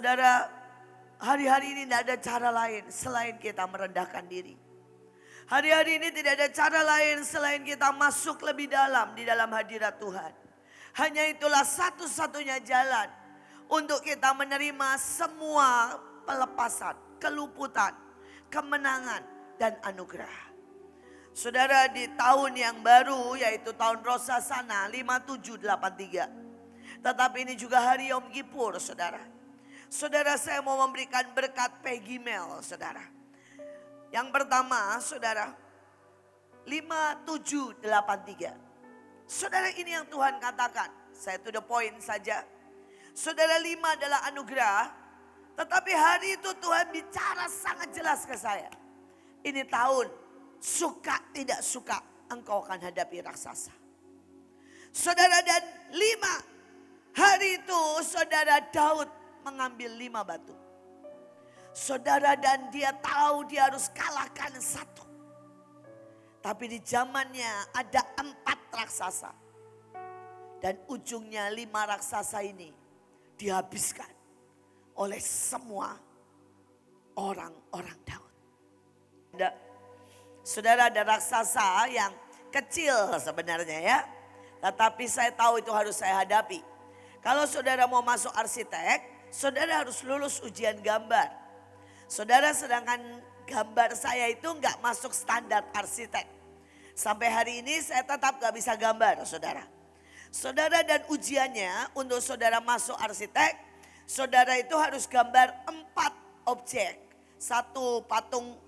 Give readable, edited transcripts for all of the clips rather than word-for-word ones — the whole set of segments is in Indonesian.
Saudara, hari-hari ini tidak ada cara lain selain kita merendahkan diri. Hari-hari ini tidak ada cara lain selain kita masuk lebih dalam di dalam hadirat Tuhan. Hanya itulah satu-satunya jalan untuk kita menerima semua pelepasan, keluputan, kemenangan, dan anugerah. Saudara, di tahun yang baru yaitu tahun Rosasana 5783. Tetapi ini juga hari Yom Kippur, saudara. Saudara, saya mau memberikan berkat Peggy Mel, saudara. Yang pertama, saudara, 5783. Saudara, ini yang Tuhan katakan. Saya to the point saja. Saudara, 5 adalah anugerah. Tetapi hari itu Tuhan bicara sangat jelas ke saya. Ini tahun suka tidak suka engkau akan hadapi raksasa. Saudara, dan 5 hari itu saudara Daud mengambil 5 batu. Saudara, dan dia tahu dia harus kalahkan 1. Tapi di zamannya ada 4 raksasa. Dan ujungnya 5 raksasa ini dihabiskan oleh semua orang-orang Daud. Saudara, ada raksasa yang kecil sebenarnya ya. Tetapi saya tahu itu harus saya hadapi. Kalau saudara mau masuk arsitek, saudara harus lulus ujian gambar. Saudara, sedangkan gambar saya itu nggak masuk standar arsitek. Sampai hari ini saya tetap nggak bisa gambar, saudara. Saudara, dan ujiannya untuk saudara masuk arsitek, saudara itu harus gambar 4 objek. 1 patung,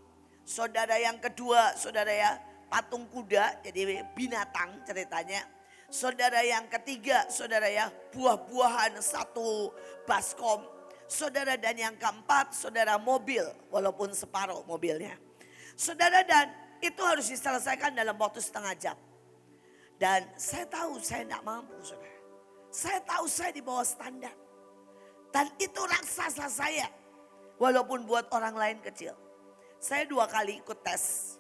saudara, yang kedua saudara ya patung kuda, jadi binatang ceritanya. Saudara, yang ketiga saudara ya buah-buahan, 1 baskom. Saudara, dan yang keempat saudara mobil, walaupun separuh mobilnya. Saudara, dan itu harus diselesaikan dalam waktu setengah jam. Dan saya tahu saya tidak mampu, saudara. Saya tahu saya di bawah standar. Dan itu raksasa saya, walaupun buat orang lain kecil. Saya 2 kali ikut tes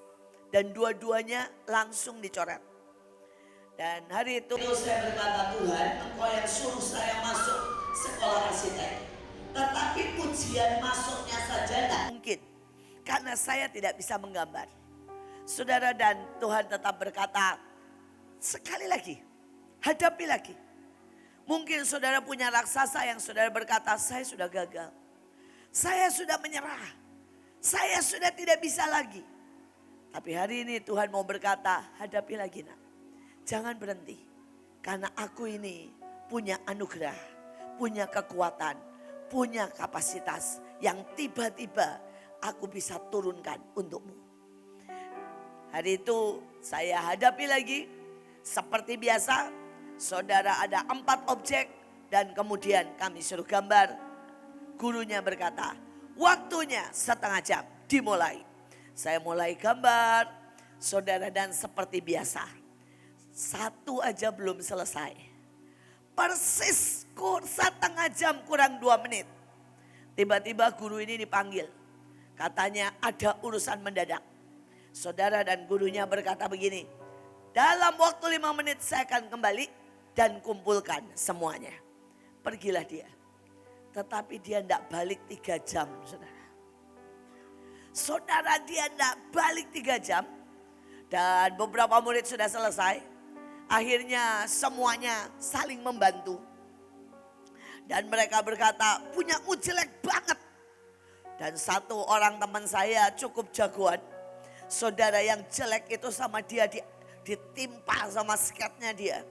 dan dua-duanya langsung dicoret. Dan hari itu saya berkata, Tuhan, engkau yang suruh saya masuk sekolah arsitek. Tetapi ujian masuknya saja tidak mungkin. Karena saya tidak bisa menggambar. Saudara, dan Tuhan tetap berkata, sekali lagi, hadapi lagi. Mungkin saudara punya raksasa yang saudara berkata, saya sudah gagal. Saya sudah menyerah. Saya sudah tidak bisa lagi. Tapi hari ini Tuhan mau berkata, hadapi lagi nak. Jangan berhenti. Karena aku ini punya anugerah, punya kekuatan, punya kapasitas yang tiba-tiba aku bisa turunkan untukmu. Hari itu saya hadapi lagi seperti biasa. Saudara, ada 4 objek dan kemudian kami suruh gambar. Gurunya berkata, waktunya setengah jam dimulai. Saya mulai gambar, saudara, dan seperti biasa. 1 aja belum selesai. Persis setengah jam kurang 2 menit. Tiba-tiba guru ini dipanggil. Katanya ada urusan mendadak. Saudara, dan gurunya berkata begini. Dalam waktu 5 menit saya akan kembali dan kumpulkan semuanya. Pergilah dia. Tetapi dia tidak balik 3 jam, saudara. Saudara, dia tidak balik 3 jam. Dan beberapa murid sudah selesai. Akhirnya semuanya saling membantu. Dan mereka berkata, punyamu jelek banget. Dan 1 orang teman saya cukup jagoan. Saudara, yang jelek itu sama dia ditimpa sama skatnya dia.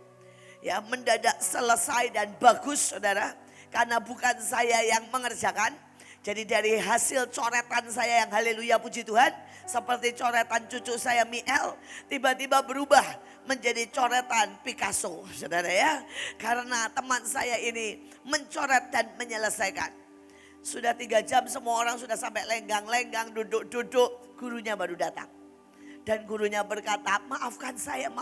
Ya, mendadak selesai dan bagus, saudara. Karena bukan saya yang mengerjakan. Jadi dari hasil coretan saya yang haleluya puji Tuhan. Seperti coretan cucu saya Miel. Tiba-tiba berubah menjadi coretan Picasso, saudara ya. Karena teman saya ini mencoret dan menyelesaikan. Sudah 3 jam semua orang sudah sampai lenggang-lenggang, duduk-duduk. Gurunya baru datang. Dan gurunya berkata, maafkan saya.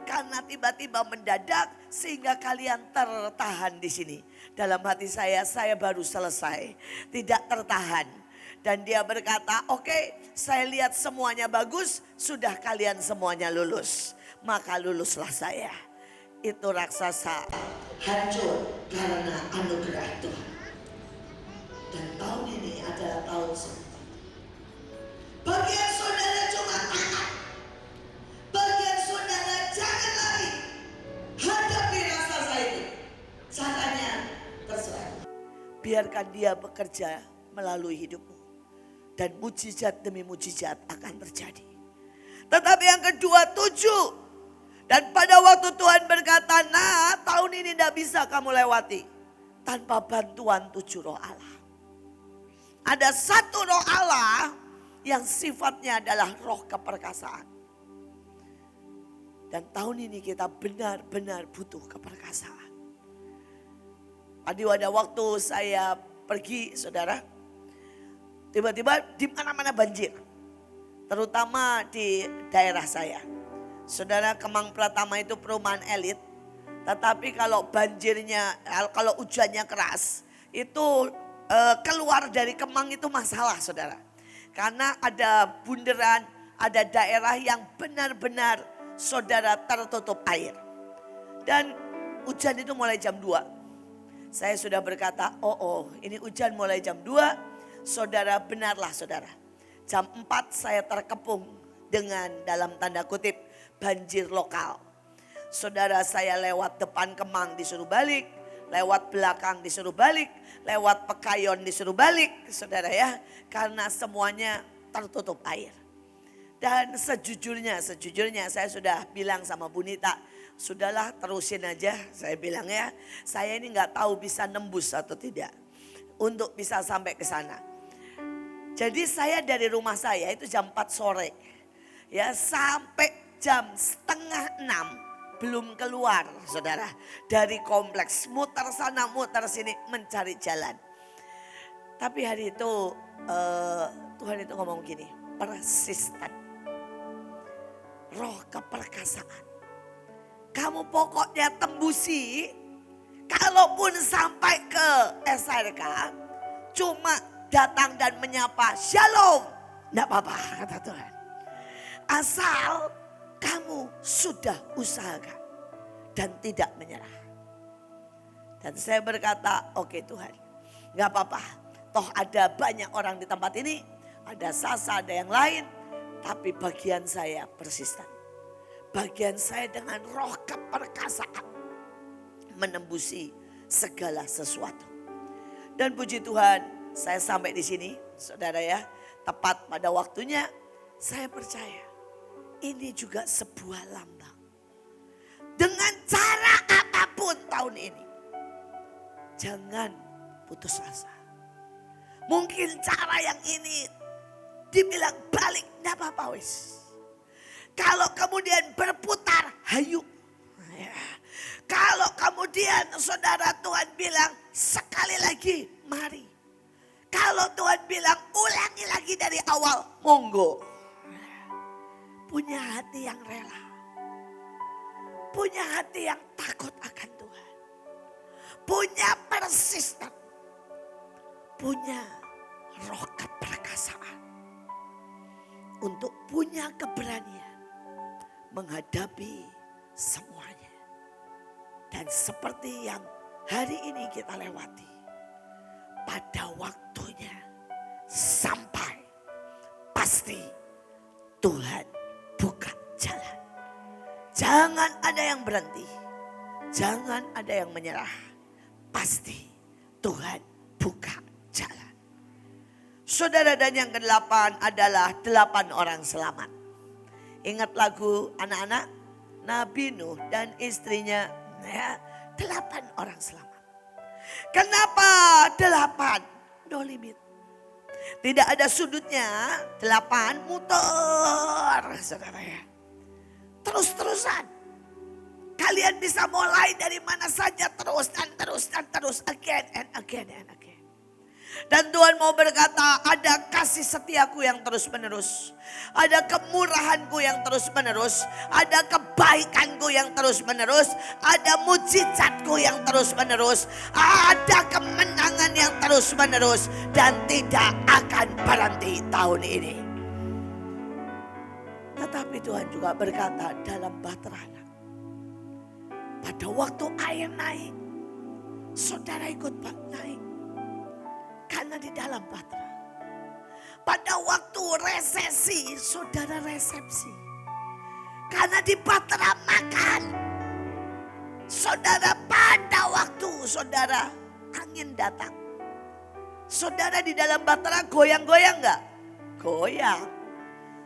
Karena tiba-tiba mendadak sehingga kalian tertahan di sini. Dalam hati saya baru selesai. Tidak tertahan. Dan dia berkata, oke, saya lihat semuanya bagus, sudah kalian semuanya lulus. Maka luluslah saya. Itu raksasa hancur karena anugerah Tuhan. Dan tahun ini adalah tahun seperti itu. Bagian saudara cuma taat. Bagian saudara jangan lari. Hadapi rasa itu. Caranya terserah. Biarkan dia bekerja melalui hidupmu. Dan mujizat demi mujizat akan terjadi. Tetapi yang kedua, 7. Dan pada waktu Tuhan berkata, nah tahun ini tidak bisa kamu lewati tanpa bantuan 7 roh Allah. Ada 1 roh Allah yang sifatnya adalah roh keperkasaan. Dan tahun ini kita benar-benar butuh keperkasaan. Tadi ada waktu saya pergi, saudara, tiba-tiba di mana-mana banjir. Terutama di daerah saya. Saudara, Kemang Pratama itu perumahan elit. Tetapi kalau banjirnya, kalau hujannya keras, itu keluar dari Kemang itu masalah, saudara. Karena ada bunderan, ada daerah yang benar-benar saudara tertutup air. Dan hujan itu mulai jam 2. Saya sudah berkata, ini hujan mulai jam 2. Saudara, benarlah saudara. Jam 4 saya terkepung dengan dalam tanda kutip banjir lokal. Saudara, saya lewat depan Kemang disuruh balik, lewat belakang disuruh balik, lewat Pekayon disuruh balik, saudara ya. Karena semuanya tertutup air. Dan sejujurnya saya sudah bilang sama Bu Nita, sudahlah terusin aja, saya bilang ya. Saya ini nggak tahu bisa nembus atau tidak untuk bisa sampai ke sana. Jadi saya dari rumah saya itu jam 4 sore ya sampai jam 5:30 belum keluar, saudara, dari kompleks, muter sana muter sini mencari jalan. Tapi hari itu Tuhan itu ngomong gini, persisten, roh keperkasaan. Kamu pokoknya tembusi, kalaupun sampai ke SRK, cuma datang dan menyapa, shalom, enggak apa-apa kata Tuhan. Asal kamu sudah usahakan dan tidak menyerah. Dan saya berkata, oke Tuhan, gak apa-apa. Toh ada banyak orang di tempat ini, ada Sasa, ada yang lain. Tapi bagian saya persisten. Bagian saya dengan roh keperkasaan menembusi segala sesuatu. Dan puji Tuhan, saya sampai di sini, saudara ya, tepat pada waktunya. Saya percaya ini juga sebuah lambang. Dengan cara apapun tahun ini, jangan putus asa. Mungkin cara yang ini dibilang balik, enggak apa-apa wis. Kalau kemudian berputar, hayu. Ya. Kalau kemudian saudara Tuhan bilang sekali lagi, mari. Kalau Tuhan bilang ulangi lagi dari awal, monggo. Punya hati yang rela. Punya hati yang takut akan Tuhan. Punya persisten. Punya roh keperkasaan. Untuk punya keberanian menghadapi semuanya. Dan seperti yang hari ini kita lewati. Pada waktunya sampai pasti Tuhan buka jalan. Jangan ada yang berhenti. Jangan ada yang menyerah. Pasti Tuhan buka jalan. Saudara, dan yang ke-8 adalah 8 orang selamat. Ingat lagu anak-anak? Nabi Nuh dan istrinya, ya, 8 orang selamat. Kenapa 8? No limit. Tidak ada sudutnya, 8 muter, saudara ya. Terus-terusan. Kalian bisa mulai dari mana saja, terus dan terus dan terus, again and again and again. Dan Tuhan mau berkata, ada kasih setiaku yang terus menerus. Ada kemurahanku yang terus menerus. Ada kebaikanku yang terus menerus. Ada mujizatku yang terus menerus. Ada kemenangan yang terus menerus. Dan tidak akan berhenti tahun ini. Tetapi Tuhan juga berkata dalam Baterana, pada waktu air naik, saudara ikut naik. Karena di dalam Patra. Pada waktu resesi, saudara resepsi. Karena di Patra makan. Saudara pada waktu saudara angin datang. Saudara di dalam Patra goyang-goyang gak? Goyang.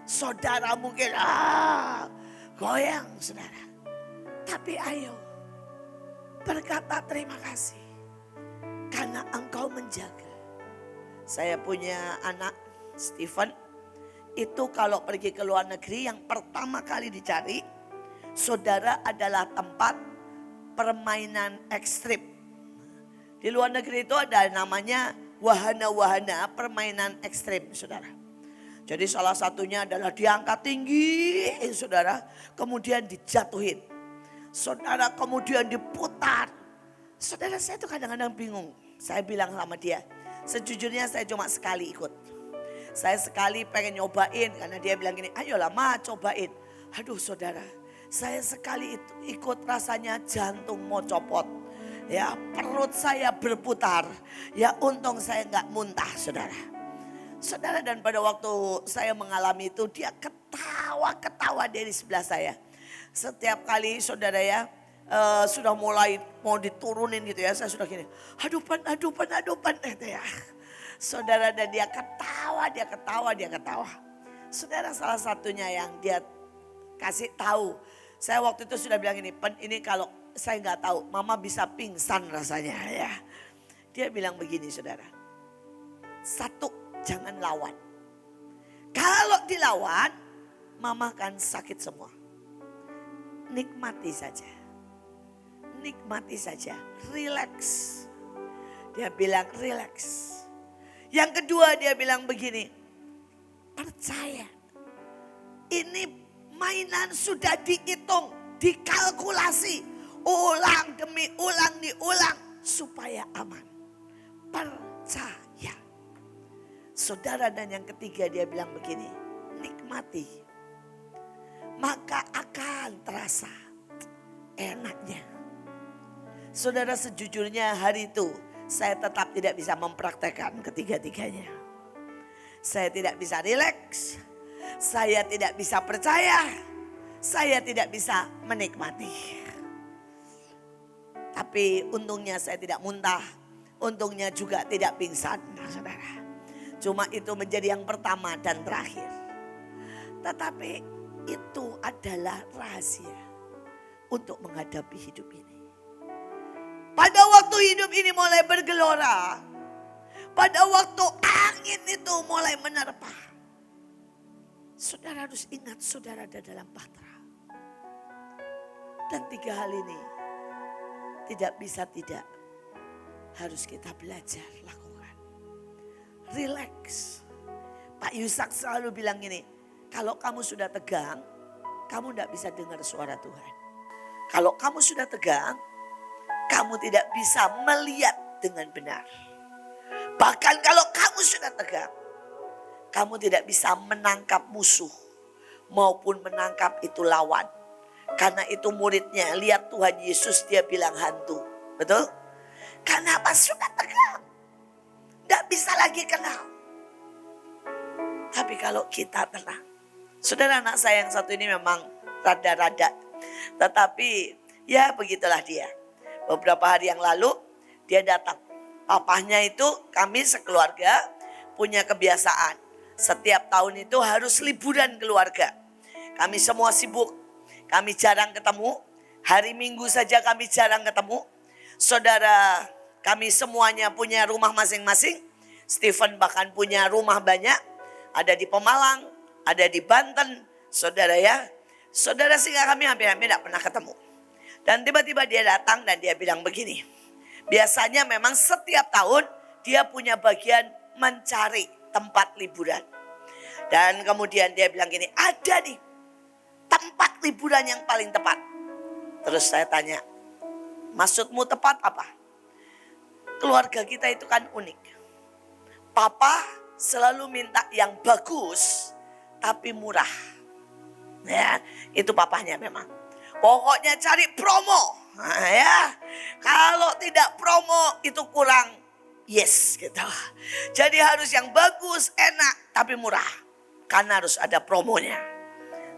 Saudara mungkin goyang saudara. Tapi ayo berkata terima kasih. Karena engkau menjaga. Saya punya anak Stephen. Itu kalau pergi ke luar negeri yang pertama kali dicari. Saudara adalah tempat permainan ekstrim. Di luar negeri itu ada namanya wahana-wahana permainan ekstrim saudara. Jadi salah satunya adalah diangkat tinggi saudara. Kemudian dijatuhin. Saudara kemudian diputar. Saudara saya tuh kadang-kadang bingung. Saya bilang sama dia. Sejujurnya saya cuma sekali ikut. Saya sekali pengen nyobain. Karena dia bilang gini, ayolah ma cobain. Aduh saudara. Saya sekali ikut rasanya jantung mau copot. Ya perut saya berputar. Ya untung saya gak muntah saudara. Saudara dan pada waktu saya mengalami itu dia ketawa-ketawa dari sebelah saya. Setiap kali saudara ya sudah mulai mau diturunin gitu ya. Saya sudah gini adupan gitu ya. Saudara dan dia ketawa. Saudara salah satunya yang dia kasih tahu. Saya waktu itu sudah bilang ini kalau saya nggak tahu mama bisa pingsan rasanya ya. Dia bilang begini saudara. Satu, jangan lawan. Kalau dilawan, mama akan sakit semua. Nikmati saja. Nikmati saja. Relax. Dia bilang relax. Yang kedua dia bilang begini. Percaya. Ini mainan sudah dihitung. Dikalkulasi. Ulang demi ulang diulang. Supaya aman. Percaya. Saudara dan yang ketiga dia bilang begini. Nikmati. Maka akan terasa enaknya. Saudara sejujurnya hari itu saya tetap tidak bisa mempraktekkan ketiga-tiganya. Saya tidak bisa rileks. Saya tidak bisa percaya. Saya tidak bisa menikmati. Tapi untungnya saya tidak muntah. Untungnya juga tidak pingsan saudara. Cuma itu menjadi yang pertama dan terakhir. Tetapi itu adalah rahasia untuk menghadapi hidup ini. Pada waktu hidup ini mulai bergelora. Pada waktu angin itu mulai menerpa. Saudara harus ingat saudara ada dalam Patra. Dan tiga hal ini tidak bisa tidak harus kita belajar lakukan. Relax. Pak Yusak selalu bilang gini. Kalau kamu sudah tegang, kamu tidak bisa dengar suara Tuhan. Kalau kamu sudah tegang, kamu tidak bisa melihat dengan benar. Bahkan kalau kamu sudah tegang, kamu tidak bisa menangkap musuh maupun menangkap itu lawan. Karena itu muridnya, lihat Tuhan Yesus dia bilang hantu. Betul? Karena apa? Sudah tegang. Tidak bisa lagi kenal. Tapi kalau kita tenang. Saudara anak saya yang satu ini memang rada-rada. Tetapi ya begitulah dia. Beberapa hari yang lalu dia datang. Papahnya itu kami sekeluarga punya kebiasaan. Setiap tahun itu harus liburan keluarga. Kami semua sibuk. Kami jarang ketemu. Hari Minggu saja kami jarang ketemu. Saudara kami semuanya punya rumah masing-masing. Stephen bahkan punya rumah banyak. Ada di Pemalang, ada di Banten. Saudara ya. Saudara sehingga kami hampir-hampir tidak pernah ketemu. Dan tiba-tiba dia datang dan dia bilang begini. Biasanya memang setiap tahun dia punya bagian mencari tempat liburan. Dan kemudian dia bilang gini, ada nih tempat liburan yang paling tepat. Terus saya tanya, maksudmu tepat apa? Keluarga kita itu kan unik. Papa selalu minta yang bagus tapi murah. Ya, itu papahnya memang. Pokoknya cari promo. Nah, ya. Kalau tidak promo itu kurang yes gitu. Jadi harus yang bagus, enak, tapi murah. Karena harus ada promonya.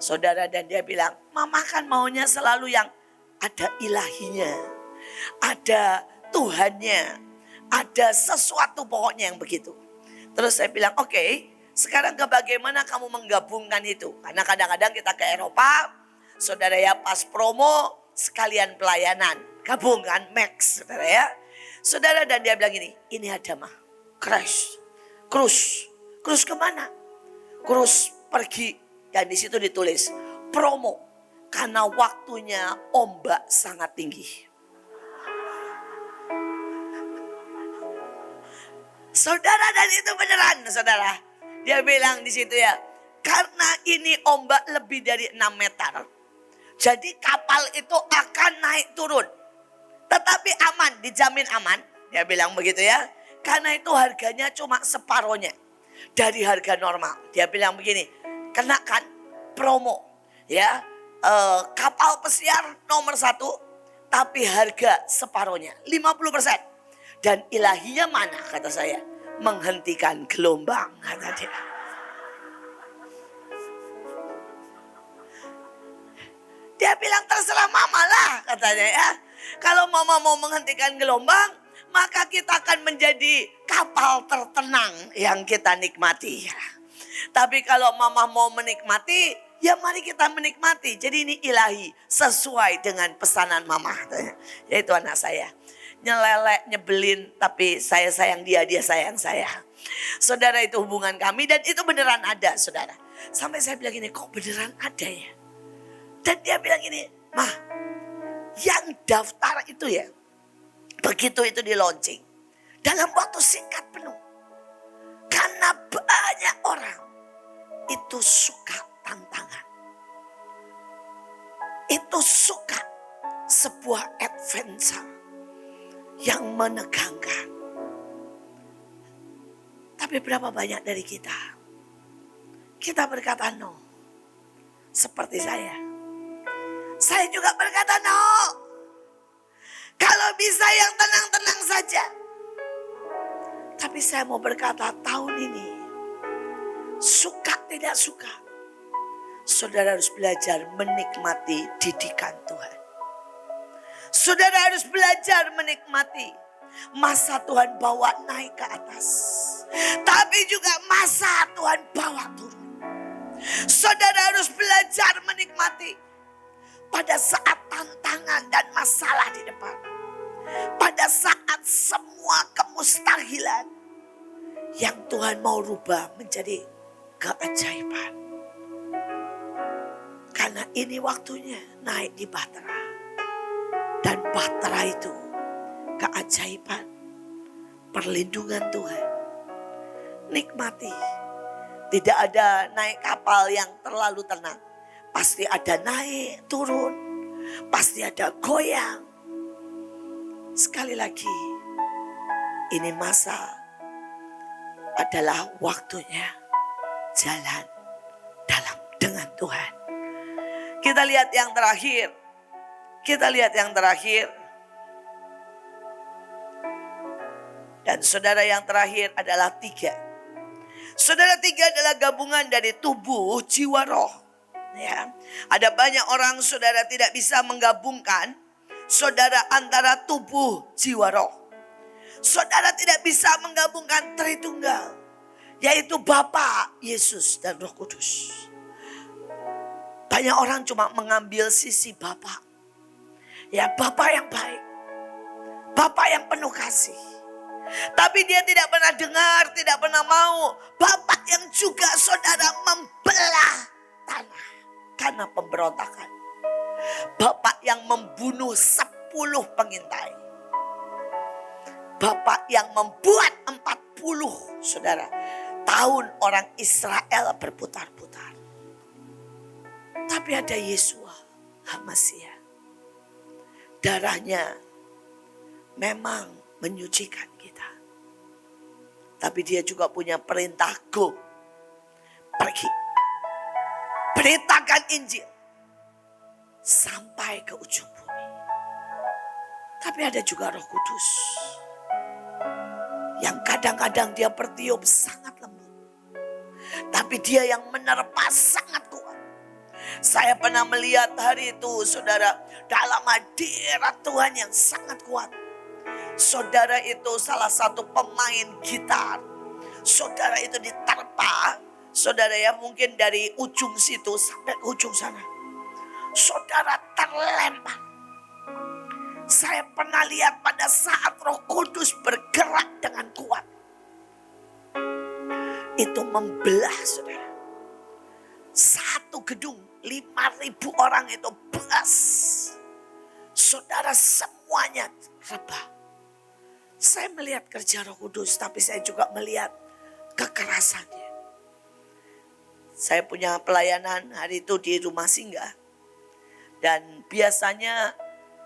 Saudara, dan dia bilang, mama kan maunya selalu yang ada ilahinya. Ada Tuhannya. Ada sesuatu pokoknya yang begitu. Terus saya bilang, oke, sekarang bagaimana kamu menggabungkan itu? Karena kadang-kadang kita ke Eropa, saudara ya, pas promo sekalian pelayanan. Gabungan max, saudara ya. Saudara, dan dia bilang ini ada mah, cruise kemana? Cruise pergi. Dan di situ ditulis promo karena waktunya ombak sangat tinggi. Saudara, dan itu beneran, saudara. Dia bilang di situ ya, karena ini ombak lebih dari 6 meter. Jadi kapal itu akan naik turun. Tetapi aman, dijamin aman. Dia bilang begitu ya. Karena itu harganya cuma separohnya dari harga normal. Dia bilang begini, kenakan promo ya, kapal pesiar nomor 1 tapi harga separohnya 50%. Dan ilahinya mana kata saya? Menghentikan gelombang kata dia. Dia bilang terserah mama lah katanya ya. Kalau mama mau menghentikan gelombang, maka kita akan menjadi kapal tertenang yang kita nikmati. Tapi kalau mama mau menikmati, ya mari kita menikmati. Jadi ini ilahi, sesuai dengan pesanan mama. Yaitu anak saya. Nyelelek, nyebelin, tapi saya sayang dia, dia sayang saya. Saudara, itu hubungan kami dan itu beneran ada, saudara. Sampai saya bilang gini, kok beneran ada ya? Dan dia bilang gini, mah, yang daftar itu ya, begitu itu di launching, dalam waktu singkat penuh. Karena banyak orang itu suka tantangan. Itu suka sebuah adventure yang menegangkan. Tapi berapa banyak dari kita? Kita berkata no. Seperti saya. Saya juga berkata no. Kalau bisa yang tenang-tenang saja. Tapi saya mau berkata tahun ini, suka tidak suka, saudara harus belajar menikmati didikan Tuhan. Saudara harus belajar menikmati masa Tuhan bawa naik ke atas. Tapi juga masa Tuhan bawa turun. Saudara harus belajar menikmati pada saat tantangan dan masalah di depan. Pada saat semua kemustahilan yang Tuhan mau rubah menjadi keajaiban. Karena ini waktunya naik di bahtera. Dan bahtera itu keajaiban, perlindungan Tuhan. Nikmati. Tidak ada naik kapal yang terlalu tenang. Pasti ada naik, turun. Pasti ada goyang. Sekali lagi, ini masa adalah waktunya jalan dengan Tuhan. Kita lihat yang terakhir. Dan saudara, yang terakhir adalah 3. Saudara, 3 adalah gabungan dari tubuh, jiwa, roh. Ya. Ada banyak orang, saudara, tidak bisa menggabungkan saudara antara tubuh, jiwa, roh. Saudara tidak bisa menggabungkan Tritunggal, yaitu Bapa, Yesus, dan Roh Kudus. Banyak orang cuma mengambil sisi Bapa. Ya, Bapa yang baik. Bapa yang penuh kasih. Tapi dia tidak pernah dengar, tidak pernah mau Bapa yang juga saudara membelah tanah karena pemberontakan. Bapa yang membunuh 10 pengintai. Bapa yang membuat 40 saudara tahun orang Israel berputar-putar. Tapi ada Yesua HaMasiah. Darahnya memang menyucikan kita. Tapi dia juga punya perintah, go. Pergi. Beritakan Injil. Sampai ke ujung bumi. Tapi ada juga Roh Kudus. Yang kadang-kadang dia bertiup sangat lembut. Tapi dia yang menerpa sangat kuat. Saya pernah melihat hari itu saudara dalam hadirat Tuhan yang sangat kuat. Saudara itu salah satu pemain gitar. Saudara itu diterpa. Saudara ya mungkin dari ujung situ sampai ke ujung sana. Saudara terlempar. Saya pernah lihat pada saat Roh Kudus bergerak dengan kuat. Itu membelah saudara. Satu gedung 5.000 orang itu belas. Saudara semuanya rebah. Saya melihat kerja Roh Kudus, tapi saya juga melihat kekerasannya. Saya punya pelayanan hari itu di rumah singgah. Dan biasanya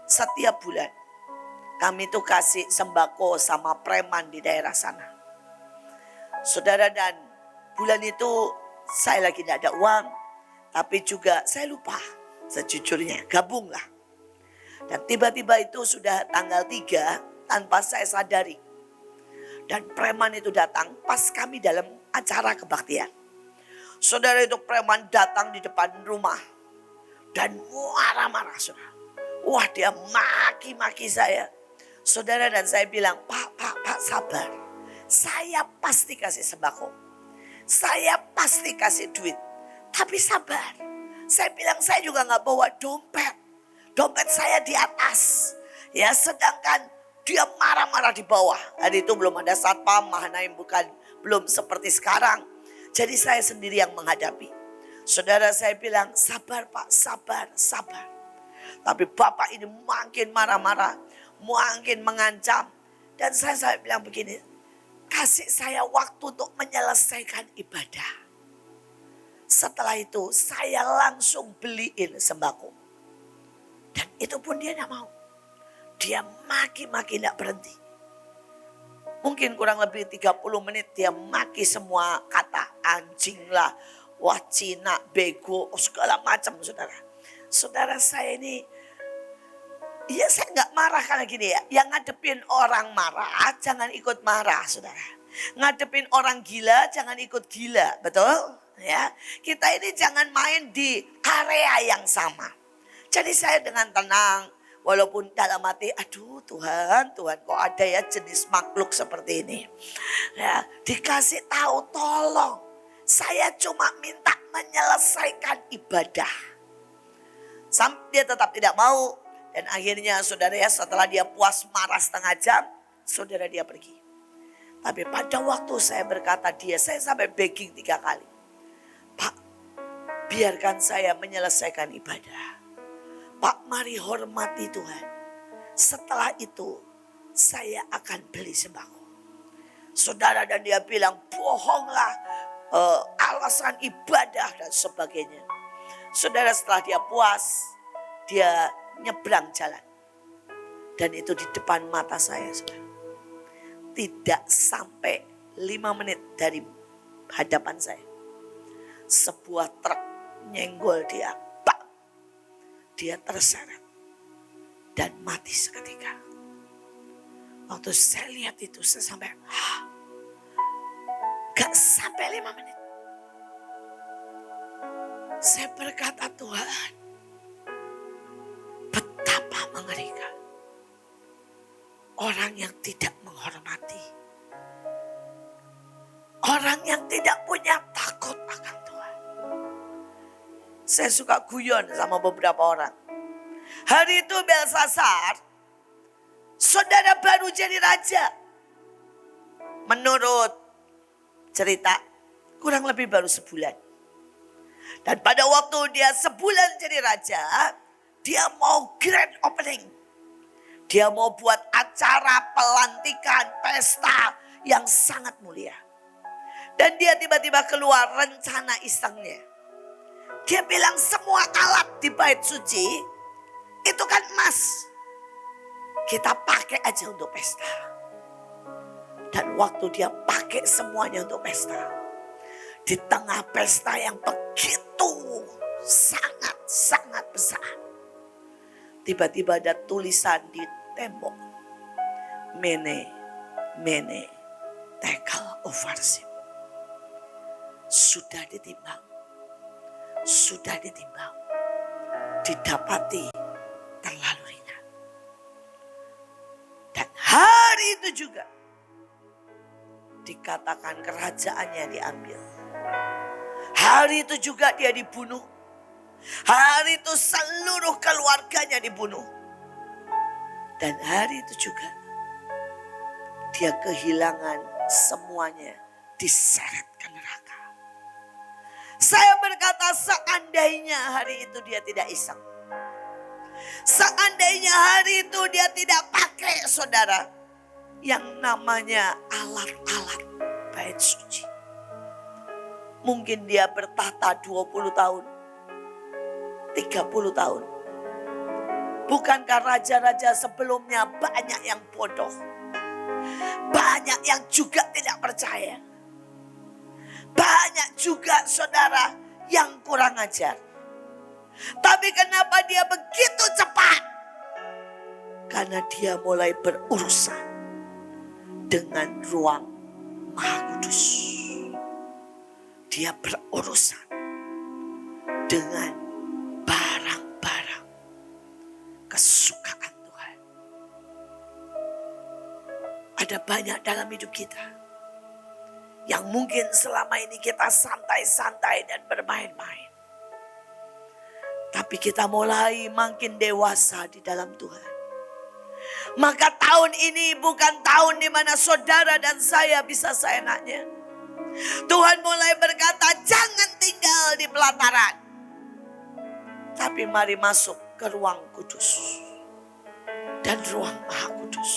setiap bulan kami tuh kasih sembako sama preman di daerah sana. Saudara, dan bulan itu saya lagi tidak ada uang. Tapi juga saya lupa sejujurnya, gabunglah. Dan tiba-tiba itu sudah tanggal 3 tanpa saya sadari. Dan preman itu datang pas kami dalam acara kebaktian. Saudara, itu preman datang di depan rumah. Dan marah-marah saudara. Wah, dia maki-maki saya. Saudara, dan saya bilang, Pak sabar. Saya pasti kasih sembako. Saya pasti kasih duit. Tapi sabar. Saya bilang saya juga gak bawa dompet. Dompet saya di atas. Ya, sedangkan dia marah-marah di bawah. Hari itu belum ada satpam, Mahanaim belum seperti sekarang. Jadi saya sendiri yang menghadapi. Saudara, saya bilang, sabar Pak, sabar. Tapi Bapak ini makin marah-marah, makin mengancam. Dan saya bilang begini, kasih saya waktu untuk menyelesaikan ibadah. Setelah itu saya langsung beliin sembako. Dan itu pun dia tidak mau. Dia maki-maki tidak berhenti. Mungkin kurang lebih 30 menit dia maki semua kata. Anjing lah, wah Cina, bego, segala macam saudara. Saudara, saya ini, ya saya nggak marah karena gini ya. Yang ngadepin orang marah, jangan ikut marah saudara. Ngadepin orang gila, jangan ikut gila, betul? Ya, kita ini jangan main di area yang sama. Jadi saya dengan tenang. Walaupun dalam hati, aduh Tuhan kok ada ya jenis makhluk seperti ini. Ya, dikasih tahu tolong. Saya cuma minta menyelesaikan ibadah. Sampai dia tetap tidak mau. Dan akhirnya saudara ya, setelah dia puas marah setengah jam, saudara dia pergi. Tapi pada waktu saya berkata saya sampai begging 3 kali. Pak, biarkan saya menyelesaikan ibadah. Pak, mari hormati Tuhan. Setelah itu saya akan beli sembako. Saudara, dan dia bilang bohonglah, alasan ibadah dan sebagainya. Saudara, setelah dia puas, dia nyebrang jalan. Dan itu di depan mata saya saudara. Tidak sampai 5 menit dari hadapan saya. Sebuah truk nyenggol dia. Dia terseret dan mati seketika. Waktu saya lihat itu saya sampai gak sampai 5 menit. Saya berkata, Tuhan, betapa mengerikan orang yang tidak menghormati, orang yang tidak punya takut akan Tuhan. Saya suka guyon sama beberapa orang. Hari itu Belsasar, saudara baru jadi raja. Menurut cerita, kurang lebih baru sebulan. Dan pada waktu dia sebulan jadi raja, dia mau grand opening. Dia mau buat acara pelantikan, pesta yang sangat mulia. Dan dia tiba-tiba keluar rencana isengnya. Dia bilang semua alat di bait suci itu kan emas. Kita pakai aja untuk pesta. Dan waktu dia pakai semuanya untuk pesta. Di tengah pesta yang begitu sangat besar. Tiba-tiba ada tulisan di tembok. Mene, mene, tekel ofarsim. Sudah ditimbang. Sudah ditimbang. Didapati terlalu ringan. Dan hari itu juga dikatakan kerajaannya diambil. Hari itu juga dia dibunuh. Hari itu seluruh keluarganya dibunuh. Dan hari itu juga dia kehilangan semuanya, diseret ke neraka. Saya berkata seandainya hari itu dia tidak iseng. Seandainya hari itu dia tidak pakai saudara yang namanya alat-alat bait suci. Mungkin dia bertahta 20 tahun, 30 tahun. Bukankah raja-raja sebelumnya banyak yang bodoh? Banyak yang juga tidak percaya. Banyak juga saudara yang kurang ajar. Tapi kenapa dia begitu cepat? Karena dia mulai berurusan dengan ruang Maha Kudus. Dia berurusan dengan barang-barang kesukaan Tuhan. Ada banyak dalam hidup kita yang mungkin selama ini kita santai-santai dan bermain-main. Tapi kita mulai makin dewasa di dalam Tuhan. Maka tahun ini bukan tahun di mana saudara dan saya bisa seenaknya. Tuhan mulai berkata, jangan tinggal di pelataran. Tapi mari masuk ke ruang kudus. Dan ruang Maha Kudus.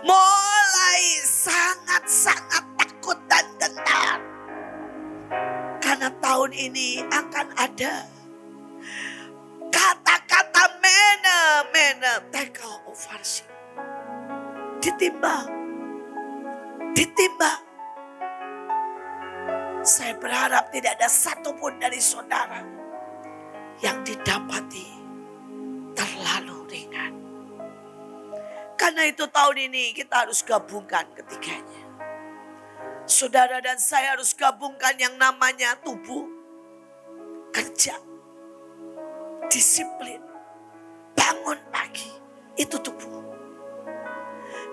Mulai sangat-sangat takut dan gentar. Karena tahun ini akan ada kata-kata mena tekel ofarsim. Ditimbang. Saya berharap tidak ada satupun dari saudara yang didapati terlalu ringan. Karena itu tahun ini kita harus gabungkan ketiganya. Saudara dan saya harus gabungkan yang namanya tubuh, kerja, disiplin, bangun pagi, itu tubuh.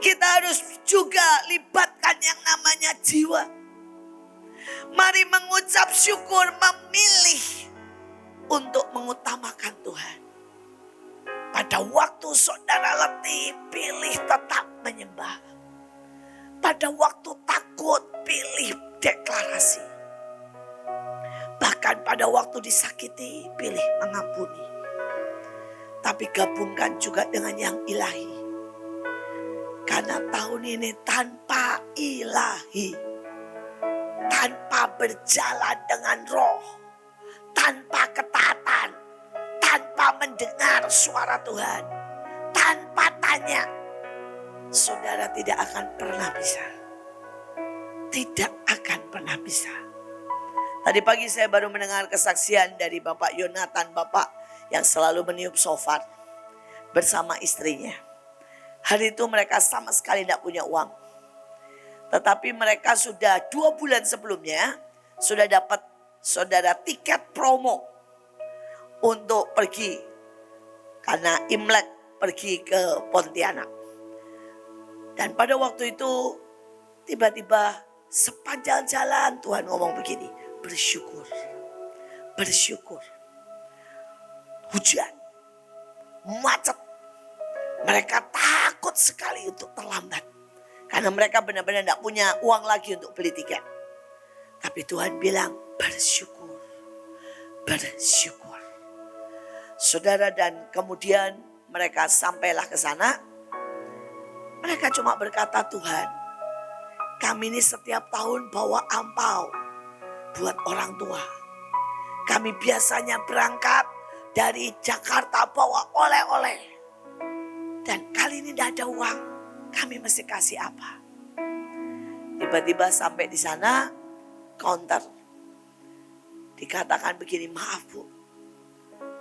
Kita harus juga libatkan yang namanya jiwa. Mari mengucap syukur, memilih untuk mengutamakan Tuhan. Pada waktu saudara letih, pilih tetap menyembah. Pada waktu takut, pilih deklarasi. Bahkan pada waktu disakiti, pilih mengampuni. Tapi gabungkan juga dengan yang ilahi. Karena tahun ini tanpa ilahi, tanpa berjalan dengan roh, tanpa ketaatan, tanpa mendengar suara Tuhan, tanpa tanya, saudara tidak akan pernah bisa. Tidak akan pernah bisa. Tadi pagi saya baru mendengar kesaksian dari Bapak Yonatan, Bapak yang selalu meniup shofar bersama istrinya. Hari itu mereka sama sekali tidak punya uang. Tetapi mereka sudah 2 bulan sebelumnya sudah dapat saudara tiket promo untuk pergi. Karena Imlek pergi ke Pontianak. Dan pada waktu itu tiba-tiba sepanjang jalan Tuhan ngomong begini. Bersyukur. Bersyukur. Hujan. Macet. Mereka takut sekali untuk terlambat. Karena mereka benar-benar tidak punya uang lagi untuk beli tiket. Tapi Tuhan bilang bersyukur. Bersyukur. Saudara, dan kemudian mereka sampailah ke sana. Mereka cuma berkata, Tuhan, kami ini setiap tahun bawa ampau buat orang tua. Kami biasanya berangkat dari Jakarta bawa oleh-oleh. Dan kali ini tidak ada uang, kami mesti kasih apa? Tiba-tiba sampai di sana, counter. Dikatakan begini, maaf Bu,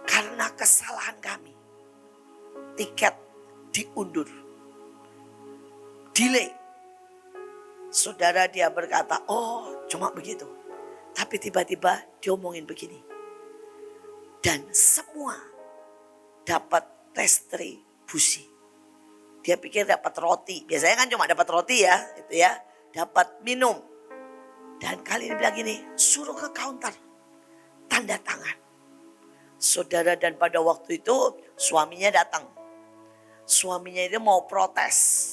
karena kesalahan kami, tiket diundur, delay. Saudara, dia berkata, oh cuma begitu. Tapi tiba-tiba dia omongin begini. Dan semua dapat restribusi. Dia pikir dapat roti. Biasanya kan cuma dapat roti ya, itu ya. Dapat minum. Dan kali ini bilang gini, suruh ke counter. Tanda tangan. Saudara, dan pada waktu itu suaminya datang. Suaminya itu mau protes.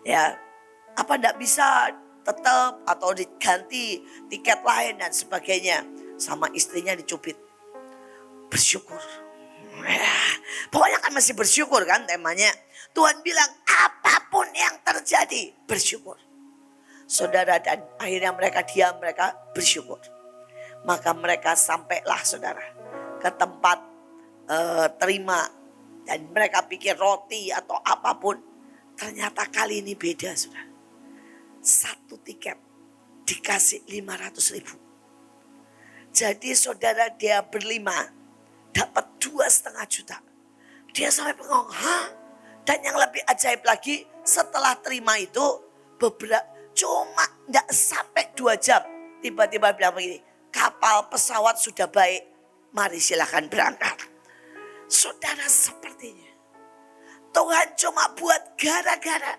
Ya, apa enggak bisa tetap atau diganti tiket lain dan sebagainya. Sama istrinya dicubit. Bersyukur. Ya, pokoknya kan masih bersyukur kan temanya. Tuhan bilang apapun yang terjadi bersyukur. Saudara, dan akhirnya mereka diam, mereka bersyukur. Maka mereka sampailah saudara ke tempat terima. Dan mereka pikir roti atau apapun. Ternyata kali ini beda saudara. Satu tiket dikasih 500.000. Jadi saudara, dia berlima dapat 2,5 juta. Dia sampai bengong, hah? Dan yang lebih ajaib lagi, setelah terima itu cuma tidak sampai 2 jam. Tiba-tiba bilang begini, kapal pesawat sudah baik, mari silakan berangkat. Saudara, sepertinya Tuhan cuma buat gara-gara.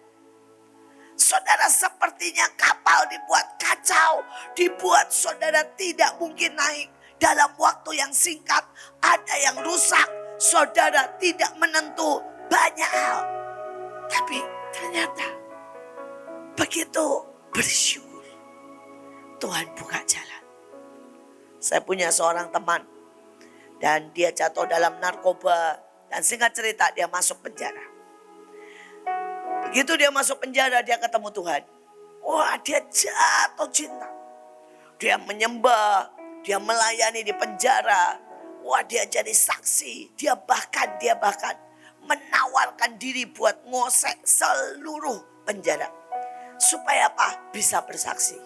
Saudara, sepertinya kapal dibuat kacau, dibuat saudara tidak mungkin naik. Dalam waktu yang singkat ada yang rusak, saudara tidak menentu banyak hal. Tapi ternyata begitu bersyukur, Tuhan buka jalan. Saya punya seorang teman dan dia jatuh dalam narkoba. Dan singkat cerita dia masuk penjara. Begitu dia masuk penjara, dia ketemu Tuhan. Wah, dia jatuh cinta. Dia menyembah, dia melayani di penjara. Wah, dia jadi saksi. Dia bahkan menawarkan diri buat ngosek seluruh penjara. Supaya apa? Bisa bersaksi.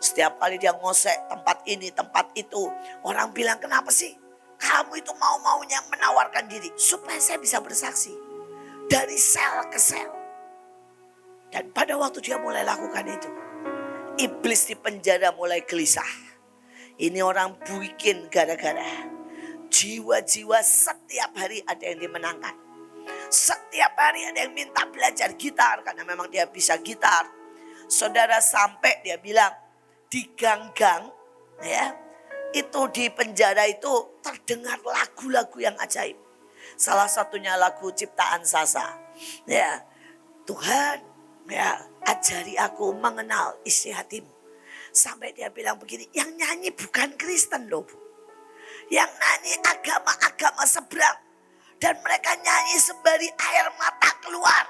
Setiap kali dia ngosek tempat ini, tempat itu. Orang bilang, kenapa sih? Kamu itu mau-maunya menawarkan diri. Supaya saya bisa bersaksi. Dari sel ke sel. Dan pada waktu dia mulai lakukan itu, iblis di penjara mulai gelisah. Ini orang bikin gara-gara. Jiwa-jiwa setiap hari ada yang dimenangkan. Setiap hari ada yang minta belajar gitar karena memang dia bisa gitar. Saudara, sampai dia bilang di gang-gang ya, itu di penjara itu terdengar lagu-lagu yang ajaib. Salah satunya lagu ciptaan Sasa. Ya, Tuhan, ya, ajari aku mengenal isi hatimu. Sampai dia bilang begini, yang nyanyi bukan Kristen loh Bu. Yang nyanyi agama-agama seberang. Dan mereka nyanyi sembari air mata keluar.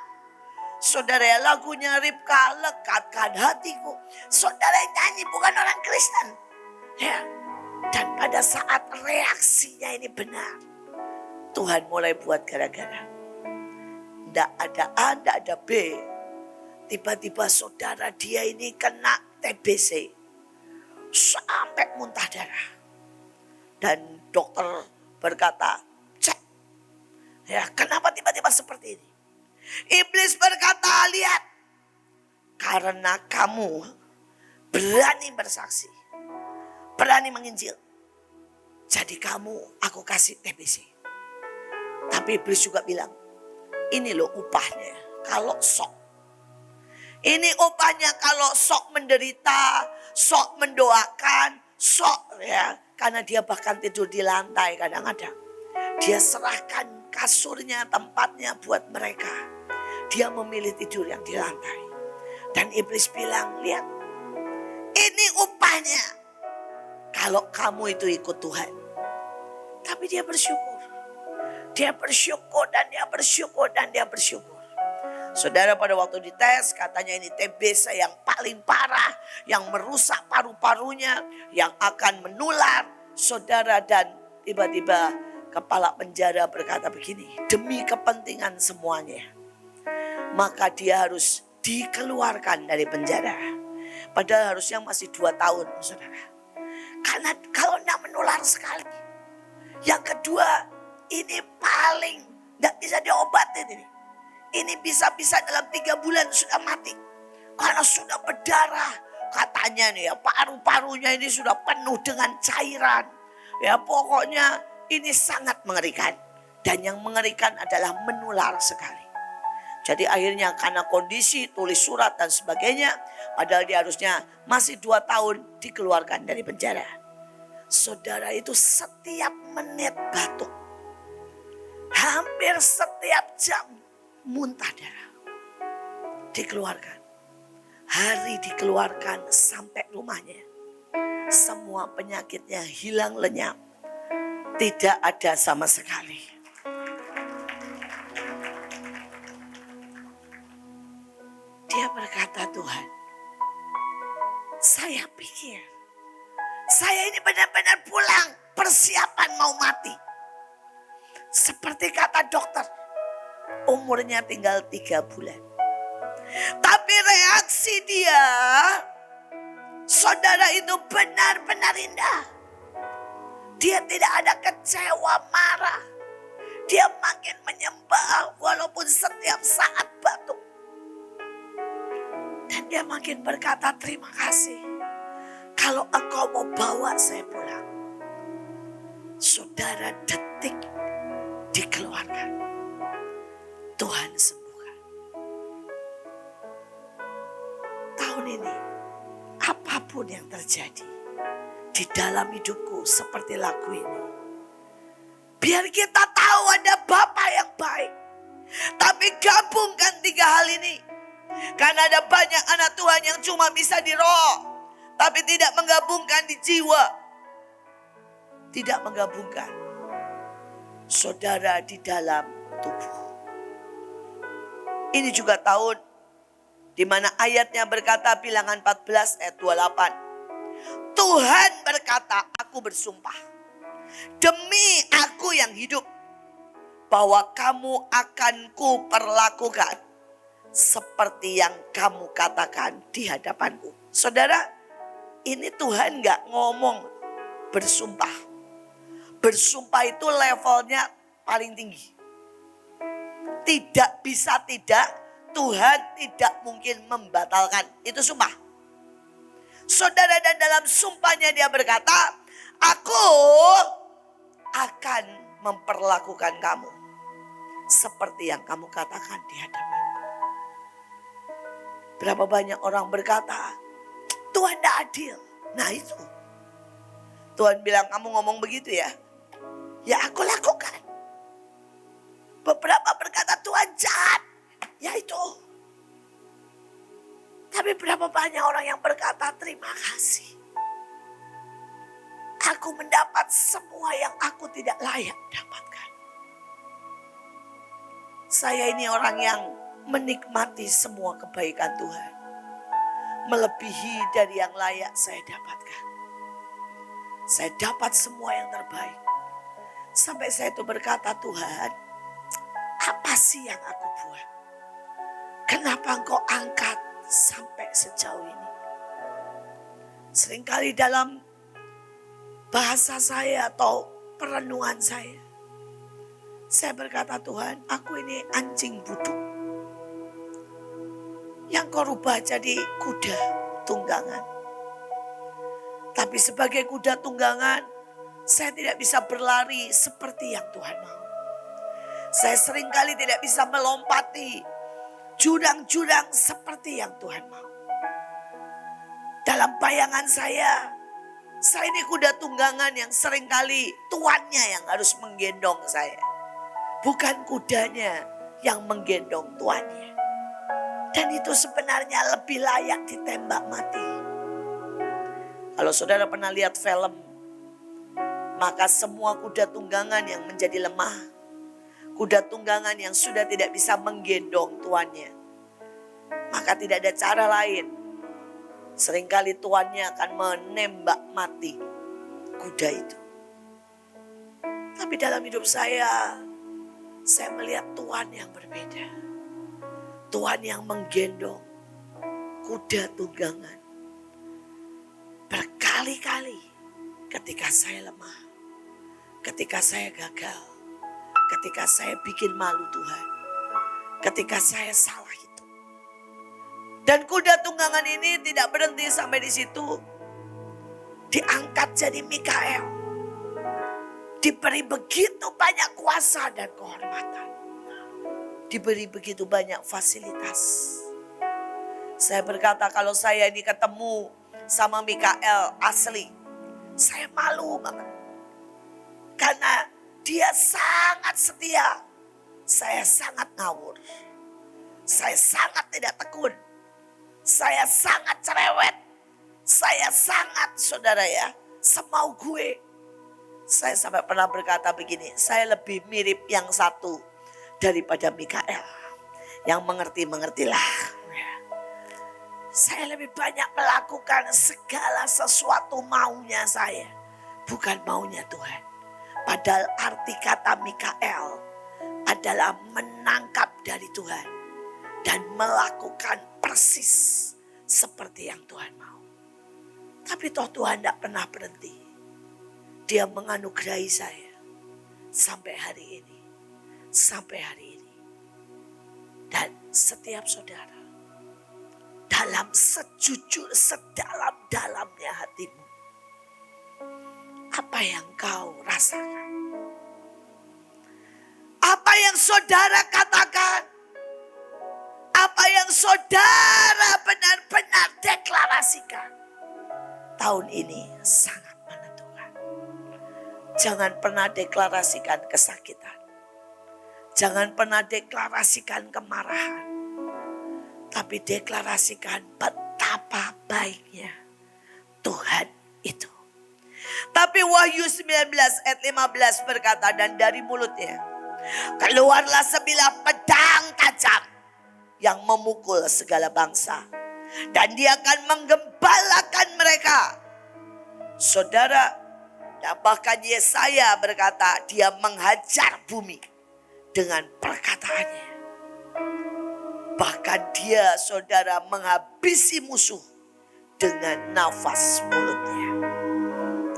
Saudara, ya, lagunya Ribka, lekatkan hatiku. Saudara, yang nyanyi bukan orang Kristen. Ya. Dan pada saat reaksinya ini benar, Tuhan mulai buat gara-gara. Tidak ada A, tidak ada B. Tiba-tiba saudara, dia ini kena TBC. Sampai muntah darah. Dan dokter berkata, cek. Ya, kenapa tiba-tiba seperti ini? Iblis berkata, lihat. Karena kamu berani bersaksi. Berani menginjil. Jadi kamu aku kasih TBC. Tapi iblis juga bilang, ini loh upahnya kalau sok. Ini upahnya kalau sok menderita, sok mendoakan, sok ya. Karena dia bahkan tidur di lantai kadang-kadang. Dia serahkan kasurnya, tempatnya buat mereka. Dia memilih tidur yang di lantai. Dan iblis bilang, lihat, ini upahnya kalau kamu itu ikut Tuhan. Tapi dia bersyukur. Dia bersyukur dan dia bersyukur dan dia bersyukur. Saudara, pada waktu dites katanya ini TBC yang paling parah. Yang merusak paru-parunya. Yang akan menular. Saudara, dan tiba-tiba kepala penjara berkata begini. Demi kepentingan semuanya. Maka dia harus dikeluarkan dari penjara. Padahal harusnya masih 2 tahun saudara. Karena kalau tidak menular sekali. Yang kedua, ini paling tidak bisa diobatin ini. Ini bisa-bisa dalam 3 bulan sudah mati. Karena sudah berdarah. Katanya nih ya, paru-parunya ini sudah penuh dengan cairan. Ya pokoknya ini sangat mengerikan. Dan yang mengerikan adalah menular sekali. Jadi akhirnya karena kondisi tulis surat dan sebagainya. Padahal dia harusnya masih 2 tahun dikeluarkan dari penjara. Saudara itu setiap menit batuk. Hampir setiap jam muntah darah. Dikeluarkan. Hari dikeluarkan sampai rumahnya. Semua penyakitnya hilang lenyap. Tidak ada sama sekali. Dia berkata, Tuhan, saya pikir saya ini benar-benar pulang persiapan mau mati. Seperti kata dokter, umurnya tinggal 3 bulan. Tapi reaksi dia, saudara, itu benar-benar indah. Dia tidak ada kecewa, marah. Dia makin menyembah walaupun setiap saat batuk. Dan dia makin berkata, terima kasih. Kalau engkau mau bawa saya pulang. Saudara, detik dikeluarkan. Tuhan sembuhkan. Tahun ini, apapun yang terjadi di dalam hidupku seperti lagu ini. Biar kita tahu ada Bapa yang baik. Tapi gabungkan 3 hal ini. Karena ada banyak anak Tuhan yang cuma bisa di roh. Tapi tidak menggabungkan di jiwa. Tidak menggabungkan saudara di dalam tubuh. Ini juga tahun di mana ayatnya berkata Bilangan 14 ayat 28. Tuhan berkata, aku bersumpah. Demi aku yang hidup. Bahwa kamu akan kuperlakukan seperti yang kamu katakan di hadapanku. Saudara, ini Tuhan gak ngomong bersumpah. Bersumpah itu levelnya paling tinggi. Tidak bisa tidak, Tuhan tidak mungkin membatalkan. Itu sumpah. Saudara, dan dalam sumpahnya dia berkata, aku akan memperlakukan kamu seperti yang kamu katakan di hadapan. Berapa banyak orang berkata, Tuhan tidak adil. Nah itu. Tuhan bilang, kamu ngomong begitu ya. Ya aku lakukan. Beberapa berkata, Tuhan jahat. Ya itu. Tapi berapa banyak orang yang berkata, terima kasih. Aku mendapat semua yang aku tidak layak dapatkan. Saya ini orang yang menikmati semua kebaikan Tuhan. Melebihi dari yang layak saya dapatkan. Saya dapat semua yang terbaik. Sampai saya itu berkata, Tuhan, apa sih yang aku buat? Kenapa engkau angkat sampai sejauh ini? Seringkali dalam bahasa saya atau perenungan saya berkata, Tuhan, aku ini anjing buduk yang kau rubah jadi kuda tunggangan. Tapi sebagai kuda tunggangan, saya tidak bisa berlari seperti yang Tuhan mau. Saya seringkali tidak bisa melompati jurang-jurang seperti yang Tuhan mau. Dalam bayangan saya ini kuda tunggangan yang seringkali tuannya yang harus menggendong saya. Bukan kudanya yang menggendong tuannya. Dan itu sebenarnya lebih layak ditembak mati. Kalau saudara pernah lihat film, maka semua kuda tunggangan yang menjadi lemah, kuda tunggangan yang sudah tidak bisa menggendong tuannya, maka tidak ada cara lain. Seringkali tuannya akan menembak mati kuda itu. Tapi dalam hidup saya melihat Tuhan yang berbeda. Tuhan yang menggendong kuda tunggangan. Berkali-kali ketika saya lemah, ketika saya gagal, ketika saya bikin malu Tuhan, ketika saya salah itu, Dan kuda tunggangan ini tidak berhenti sampai di situ. Diangkat jadi Mikael. Diberi begitu banyak kuasa dan kehormatan. Diberi begitu banyak fasilitas. Saya berkata kalau saya ini ketemu sama Mikael asli, saya malu banget. Karena dia sangat setia. Saya sangat ngawur. Saya sangat tidak tekun. Saya sangat cerewet. Saya sangat, saudara ya, semau gue. Saya sampai pernah berkata begini, saya lebih mirip yang satu daripada Mikael. Yang mengerti-mengertilah. Saya lebih banyak melakukan segala sesuatu maunya saya. Bukan maunya Tuhan. Padahal arti kata Mikael adalah menangkap dari Tuhan. Dan melakukan persis seperti yang Tuhan mau. Tapi toh Tuhan tidak pernah berhenti. Dia menganugerahi saya sampai hari ini. Sampai hari ini. Dan setiap saudara. Dalam sejujur, sedalam-dalamnya hatimu. Apa yang kau rasakan? Apa yang saudara katakan? Apa yang saudara benar-benar deklarasikan? Tahun ini sangat menentukan. Jangan pernah deklarasikan kesakitan. Jangan pernah deklarasikan kemarahan. Tapi deklarasikan betapa baiknya Tuhan itu. Tapi Wahyu 19 ayat 15 berkata, dan dari mulutnya keluarlah sebilah pedang tajam yang memukul segala bangsa. Dan dia akan menggembalakan mereka. Saudara, bahkan Yesaya berkata dia menghajar bumi dengan perkataannya. Bahkan dia, saudara, menghabisi musuh dengan nafas mulutnya.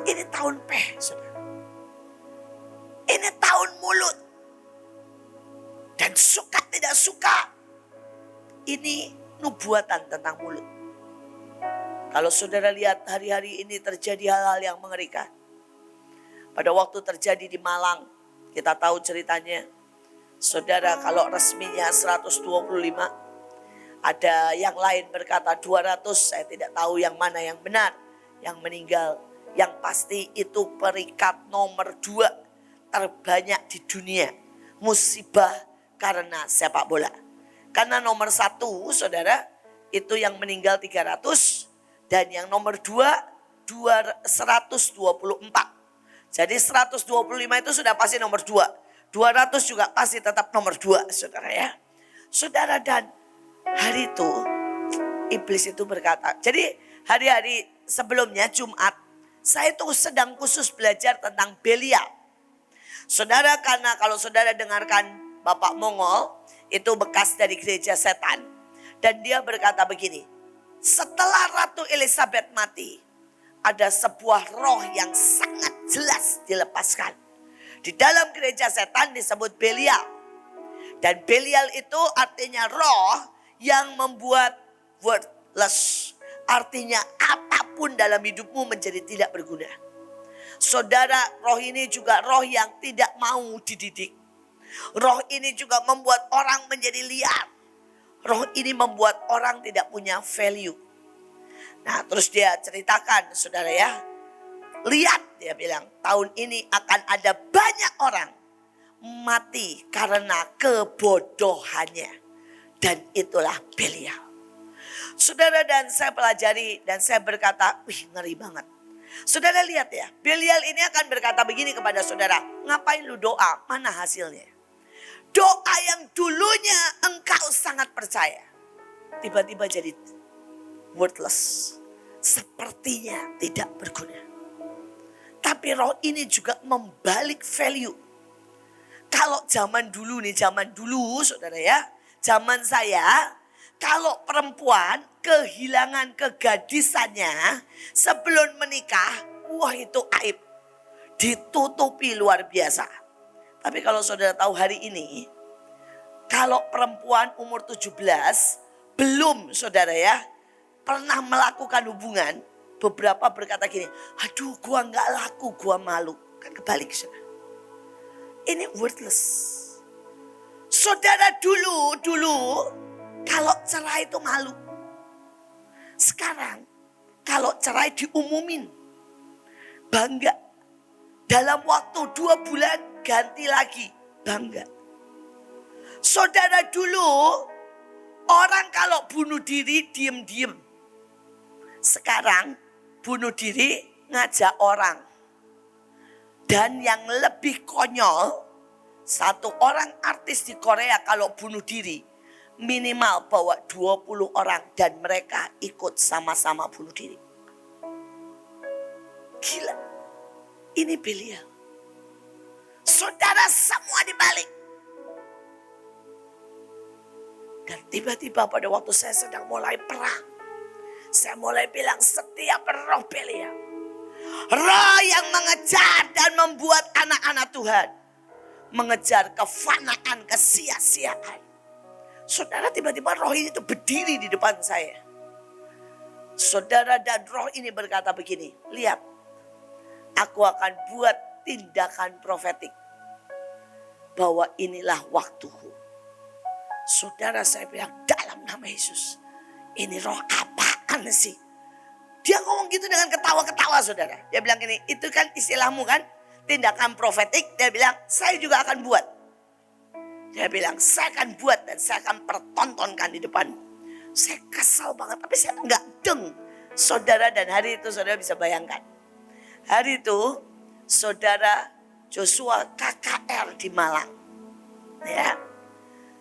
Ini tahun P, saudara. Ini tahun mulut. Dan suka tidak suka, ini nubuatan tentang mulut. Kalau saudara lihat hari-hari ini terjadi hal-hal yang mengerikan. Pada waktu terjadi di Malang, kita tahu ceritanya. Saudara, kalau resminya 125, ada yang lain berkata 200, saya tidak tahu yang mana yang benar, yang meninggal. Yang pasti itu peringkat nomor 2 terbanyak di dunia. Musibah karena sepak bola. Karena nomor 1, saudara, itu yang meninggal 300. Dan yang nomor 2, 124. Jadi 125 itu sudah pasti nomor 2. 200 juga pasti tetap nomor 2, saudara ya. Saudara, dan hari itu iblis itu berkata. Jadi hari-hari sebelumnya Jumat, saya itu sedang khusus belajar tentang Belial. Saudara, karena kalau saudara dengarkan Bapak Mongol, itu bekas dari gereja setan. Dan dia berkata begini, setelah Ratu Elizabeth mati, ada sebuah roh yang sangat jelas dilepaskan. Di dalam gereja setan disebut Belial. Dan Belial itu artinya roh yang membuat worthless. Artinya apapun dalam hidupmu menjadi tidak berguna. Saudara, roh ini juga roh yang tidak mau dididik. Roh ini juga membuat orang menjadi liar. Roh ini membuat orang tidak punya value. Nah, terus dia ceritakan, saudara ya. Lihat, dia bilang, tahun ini akan ada banyak orang mati karena kebodohannya. Dan itulah Belial. Saudara, dan saya pelajari dan saya berkata, wih, ngeri banget. Saudara lihat ya, Belial ini akan berkata begini kepada saudara, ngapain lu doa, mana hasilnya? Doa yang dulunya engkau sangat percaya, tiba-tiba jadi worthless. Sepertinya tidak berguna. Tapi roh ini juga membalik value. Kalau zaman dulu nih, zaman dulu saudara ya, zaman saya, kalau perempuan kehilangan kegadisannya sebelum menikah, wah itu aib. Ditutupi luar biasa. Tapi kalau saudara tahu hari ini, kalau perempuan umur 17 belum saudara ya pernah melakukan hubungan, beberapa berkata gini, aduh gua gak laku, gua malu. Kan kebalik saudara. Ini worthless. Saudara dulu kalau cerai itu malu. Sekarang kalau cerai diumumin, bangga. Dalam waktu 2 bulan ganti lagi, bangga. Saudara dulu orang kalau bunuh diri diem-diem. Sekarang bunuh diri ngajak orang. Dan yang lebih konyol, satu orang artis di Korea kalau bunuh diri minimal bawa 20 orang dan mereka ikut sama-sama bunuh diri. Gila. Ini Belial. Saudara semua dibalik. Dan tiba-tiba pada waktu saya sedang mulai perang, saya mulai bilang setiap roh Belial, roh yang mengejar dan membuat anak-anak Tuhan mengejar kefanaan, kesia-siaan. Saudara, tiba-tiba roh ini tuh berdiri di depan saya. Saudara, dan roh ini berkata begini, lihat, aku akan buat tindakan profetik bahwa inilah waktuku. Saudara, saya bilang dalam nama Yesus, ini roh apaan sih? Dia ngomong gitu dengan ketawa-ketawa saudara. Dia bilang gini, itu kan istilahmu kan, tindakan profetik. Dia bilang, saya juga akan buat. Dia bilang, saya akan buat dan saya akan pertontonkan di depan. Saya kesal banget, tapi saya enggak deng. Saudara, dan hari itu saudara bisa bayangkan. Hari itu saudara Joshua KKR di Malang. Ya.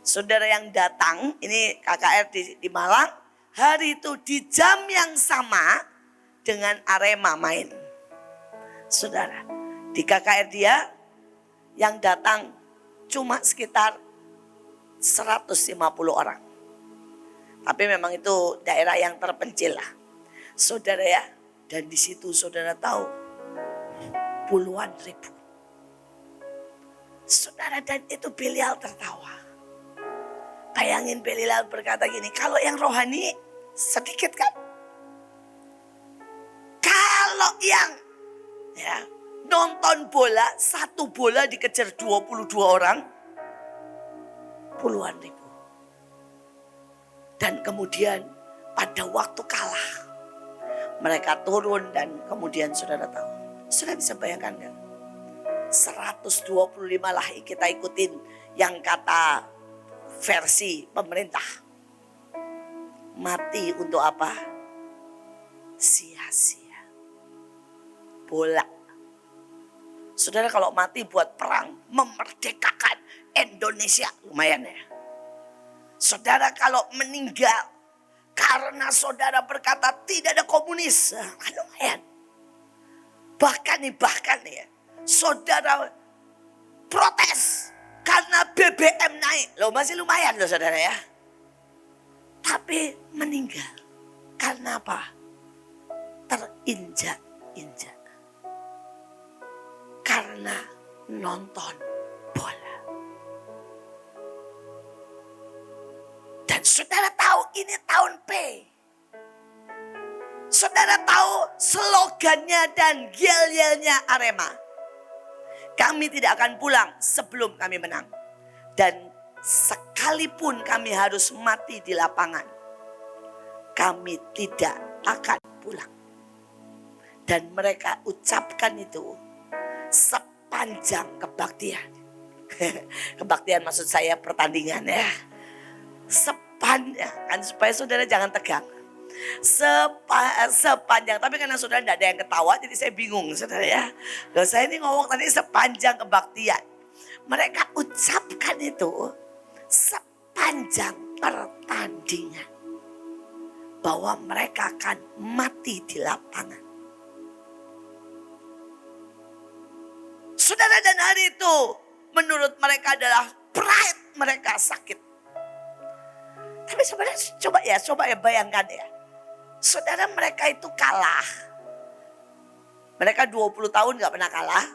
Saudara yang datang, ini KKR di Malang. Hari itu di jam yang sama dengan Arema main. Saudara, di KKR dia yang datang cuma sekitar 150 orang. Tapi memang itu daerah yang terpencil lah. Saudara ya, dan di situ saudara tahu puluhan ribu. Saudara, dan itu Belial tertawa. Bayangin Belial berkata gini, kalau yang rohani sedikit kan? Kalau yang ya, nonton bola, satu bola dikejar 22 orang, puluhan ribu. Dan kemudian pada waktu kalah, mereka turun dan kemudian saudara tahu. Saudara bisa bayangkan kan? 125 lah kita ikutin yang kata versi pemerintah. Mati untuk apa? Sia-sia. Bola. Saudara, kalau mati buat perang, memerdekakan Indonesia, lumayan ya. Saudara, kalau meninggal karena saudara berkata tidak ada komunis, kan lumayan. Bahkan nih ya, saudara protes karena BBM naik. Loh, masih lumayan loh saudara ya. Tapi meninggal karena apa? Terinjak-injak. Karena nonton bola. Dan saudara tahu ini tahun P. Saudara tahu slogannya dan yel-yelnya Arema. Kami tidak akan pulang sebelum kami menang. Dan sekalipun kami harus mati di lapangan, kami tidak akan pulang. Dan mereka ucapkan itu sepanjang kebaktian. Kebaktian maksud saya pertandingan ya. Sepanjang, kan supaya saudara jangan tegang. Sepanjang, tapi karena saudara tidak ada yang ketawa jadi saya bingung saudara ya. Loh, saya ini ngomong tadi sepanjang kebaktian. Mereka ucapkan itu sepanjang pertandingan bahwa mereka akan mati di lapangan. Saudara, dan hari itu menurut mereka adalah pride mereka sakit. Tapi sebenarnya coba ya bayangkan ya. Saudara, mereka itu kalah. Mereka 20 tahun gak pernah kalah.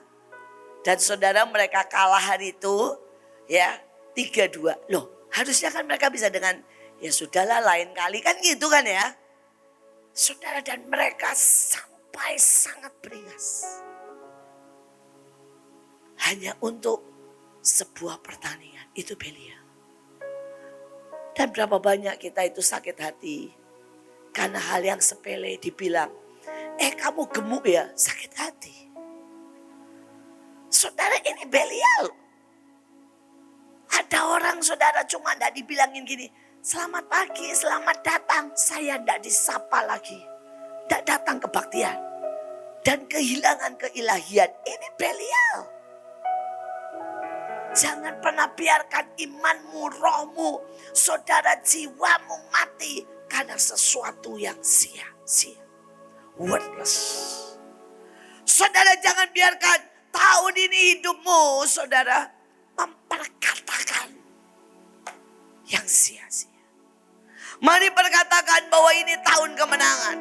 Dan saudara, mereka kalah hari itu ya 3-2. Loh, harusnya kan mereka bisa dengan Ya sudahlah, lain kali kan gitu kan ya. Saudara, dan mereka sampai sangat beringas. Hanya untuk sebuah pertandingan, itu Belial. Dan berapa banyak kita itu sakit hati karena hal yang sepele dibilang, kamu gemuk ya, sakit hati. Saudara, ini Belial. Ada orang saudara cuma tidak dibilangin gini, selamat pagi, selamat datang, saya tidak disapa lagi. Tidak datang kebaktian. Dan kehilangan keilahian, ini Belial. Jangan pernah biarkan imanmu, rohmu, saudara, jiwamu mati karena sesuatu yang sia-sia. Worthless. Saudara, jangan biarkan tahun ini hidupmu, saudara, memperkatakan yang sia-sia. Mari berkatakan bahwa ini tahun kemenangan.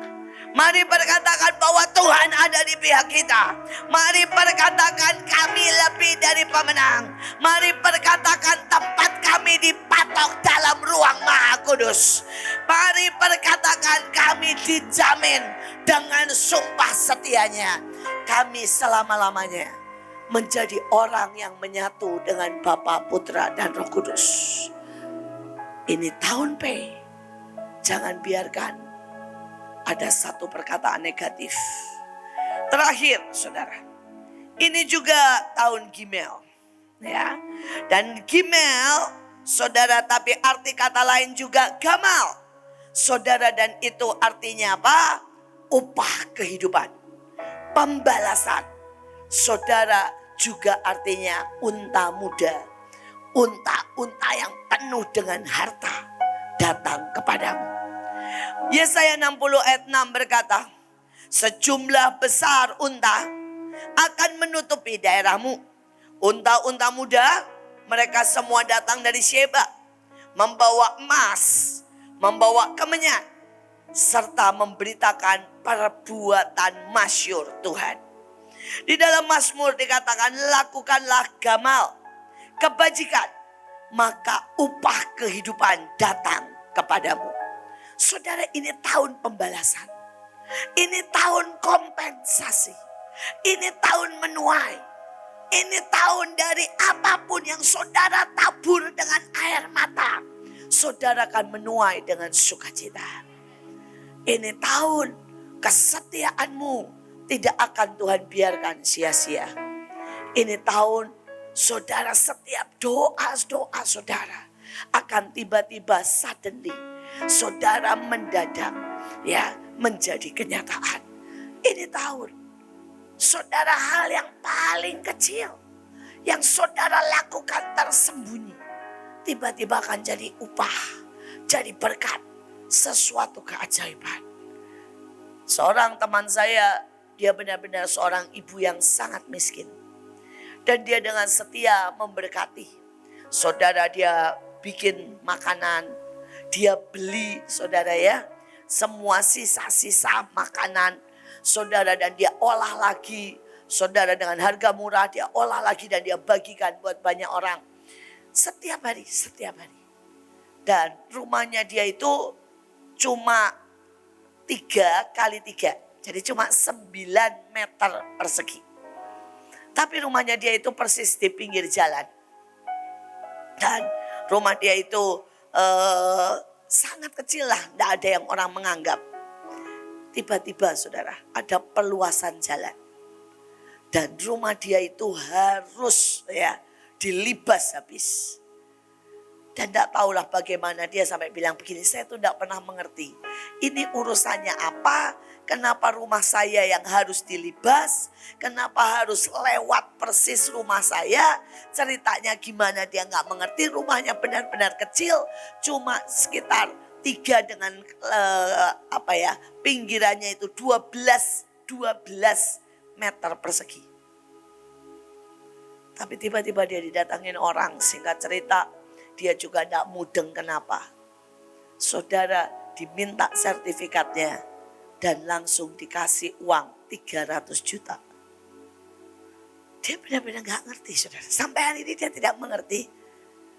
Mari berkatakan bahwa Tuhan ada di pihak kita. Mari berkatakan kami lebih dari pemenang. Mari berkatakan tempat kami dipatok dalam ruang Maha Kudus. Mari berkatakan kami dijamin dengan sumpah setianya. Kami selama-lamanya menjadi orang yang menyatu dengan Bapa, Putra, dan Roh Kudus. Ini tahun P. Jangan biarkan ada satu perkataan negatif. Terakhir, saudara, ini juga tahun Gimel, ya. Dan Gimel, saudara, tapi arti kata lain juga Gamal, saudara, dan itu artinya apa? Upah kehidupan, pembalasan, saudara, juga artinya unta muda, unta yang penuh dengan harta datang kepadamu. Yesaya 60 ayat 6 berkata, sejumlah besar unta akan menutupi daerahmu. Unta-unta muda, mereka semua datang dari Sheba, membawa emas, membawa kemenyan, serta memberitakan perbuatan masyhur Tuhan. Di dalam Mazmur dikatakan, lakukanlah gamal, kebajikan, maka upah kehidupan datang kepadamu. Saudara, ini tahun pembalasan. Ini tahun kompensasi. Ini tahun menuai. Ini tahun dari apapun yang saudara tabur dengan air mata, saudara akan menuai dengan sukacita. Ini tahun kesetiaanmu tidak akan Tuhan biarkan sia-sia. Ini tahun saudara, setiap doa saudara akan tiba-tiba suddenly, saudara, mendadak ya menjadi kenyataan. Ini tahun saudara, hal yang paling kecil yang saudara lakukan tersembunyi tiba-tiba akan jadi upah, jadi berkat, sesuatu keajaiban. Seorang teman saya, dia benar-benar seorang ibu yang sangat miskin, dan dia dengan setia memberkati. Saudara, dia bikin makanan, dia beli, saudara ya, semua sisa-sisa makanan, saudara, dan dia olah lagi, saudara, dengan harga murah dia olah lagi dan dia bagikan buat banyak orang. Setiap hari. Dan rumahnya dia itu cuma 3x3, jadi cuma 9 meter persegi. Tapi rumahnya dia itu persis di pinggir jalan. Dan rumah dia itu sangat kecil lah, tidak ada yang orang menganggap. Tiba-tiba saudara, ada perluasan jalan. Dan rumah dia itu harus ya dilibas habis. Dan tidak tahulah bagaimana dia sampai bilang begini, saya tuh tidak pernah mengerti. Ini urusannya apa? Kenapa rumah saya yang harus dilibas? Kenapa harus lewat persis rumah saya? Ceritanya gimana dia nggak mengerti. Rumahnya benar-benar kecil, cuma sekitar 3 dengan pinggirannya itu 12 meter persegi. Tapi tiba-tiba dia didatangin orang, singkat cerita dia juga tidak mudeng kenapa. Saudara, diminta sertifikatnya dan langsung dikasih uang 300 juta. Dia benar-benar gak ngerti, saudara. Sampai hari ini dia tidak mengerti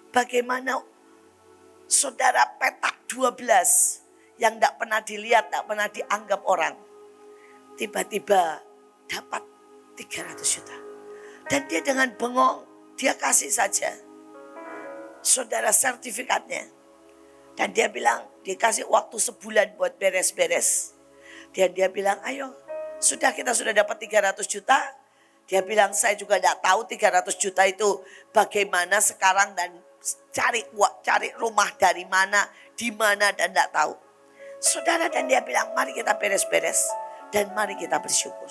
bagaimana Saudara, petak 12 yang tidak pernah dilihat, tidak pernah dianggap orang. Tiba-tiba dapat 300 juta. Dan dia dengan bengong, dia kasih saja saudara sertifikatnya. Dan dia bilang, dikasih waktu sebulan buat beres-beres. Dan dia bilang, ayo, kita sudah dapat 300 juta. Dia bilang, saya juga tidak tahu 300 juta itu bagaimana sekarang dan cari rumah dari mana, di mana dan tidak tahu. Saudara, dan dia bilang, mari kita beres-beres dan mari kita bersyukur.